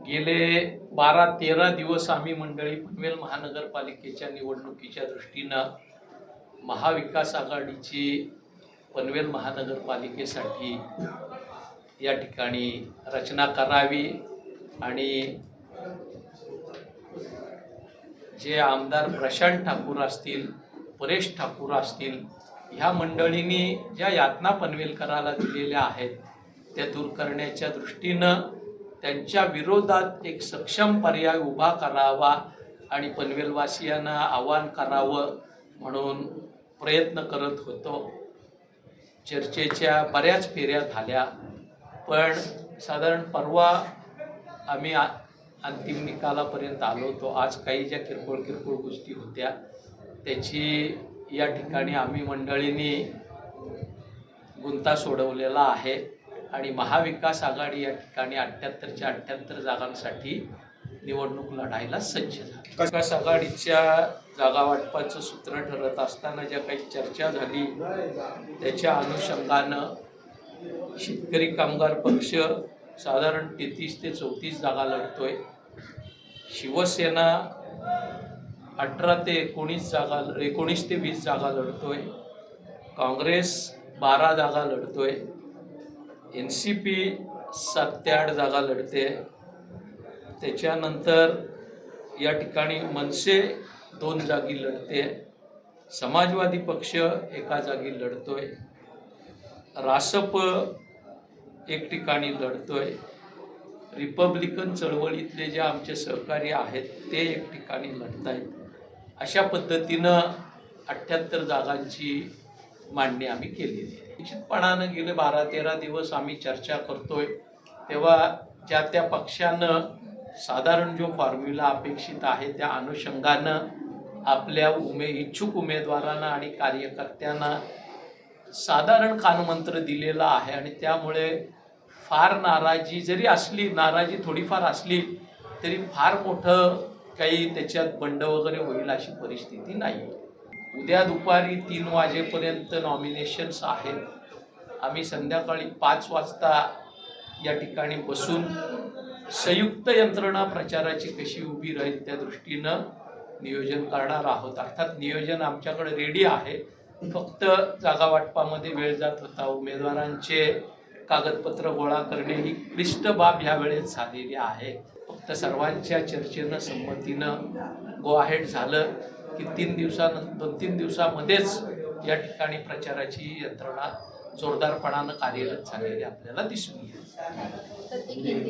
गेले 12-13 दिवस आम्ही मंडळी पनवेल महानगरपालिकेच्या निवडणुकीच्या दृष्टीनं महाविकास आघाडीची पनवेल महानगरपालिकेसाठी या ठिकाणी रचना करावी आणि जे आमदार प्रशांत ठाकूर असतील, परेश ठाकूर असतील, ह्या मंडळींनी ज्या यातना पनवेलकराला दिलेल्या आहेत त्या दूर करण्याच्या दृष्टीनं त्यांच्या विरोधात एक सक्षम पर्याय उभा करावा आणि पनवेलवासियांना आवाहन करावं म्हणून प्रयत्न करत होतो। चर्चेच्या बऱ्याच फेऱ्या झाल्या, पण साधारण परवा आम्ही अंतिम निकालापर्यंत आलो होतो। आज काही ज्या किरकोळ गोष्टी होत्या त्याची या ठिकाणी आम्ही मंडळींनी गुंता सोडवलेला आहे आणि महाविकास आघाडी या ठिकाणी 78च्या 78 जागांसाठी निवडणूक लढायला सज्ज झाली। विकास आघाडीच्या जागा वाटपाचं सूत्र ठरत असताना ज्या काही चर्चा झाली त्याच्या अनुषंगानं शेतकरी कामगार पक्ष साधारण 33 ते 34 जागा लढतोय, शिवसेना 18 ते 19 जागा 19 ते 20 जागा लढतोय, काँग्रेस 12 जागा लढतोय, NCP 7 ते 8 जागा लढते। त्याच्यानंतर या ठिकाणी मनसे 2 जागी लढते, समाजवादी पक्ष 1 जागी लढतोय, रासप 1 ठिकाणी लढतोय, रिपब्लिकन चळवळीतले जे आमचे सहकारी आहेत ते 1 ठिकाणी लढत आहेत। अशा पद्धतीनं 78 जागांची मांडणी आम्ही केलेली आहे। निश्चितपणानं गेले 12-13 दिवस आम्ही चर्चा करतोय तेव्हा ज्या त्या पक्षानं साधारण जो फॉर्म्युला अपेक्षित आहे त्या अनुषंगानं आपल्या इच्छुक उमेदवारांना आणि कार्यकर्त्यांना साधारण कानमंत्र दिलेला आहे आणि त्यामुळे फार नाराजी थोडीफार असली तरी फार मोठं काही त्याच्यात बंड वगैरे होईल अशी परिस्थिती नाही। उद्या दुपारी 3 वाजेपर्यंत नॉमिनेशन्स आहेत। आम्ही संध्याकाळी 5 वाजता या ठिकाणी बसून संयुक्त यंत्रणा प्रचाराची कशी उभी राहील त्या दृष्टीनं नियोजन करणार आहोत। अर्थात नियोजन आमच्याकडे रेडी आहे, फक्त जागा वाटपामध्ये वेळ जात होता। उमेदवारांचे कागदपत्र गोळा करणे ही क्लिष्ट बाब ह्या वेळेस झालेली आहे। फक्त सर्वांच्या चर्चेनं संमतीनं गो अहेड झालं की 2-3 दिवसामध्येच या ठिकाणी प्रचाराची यंत्रणा जोरदारपणानं कार्यरत झालेली आपल्याला दिसून येईल।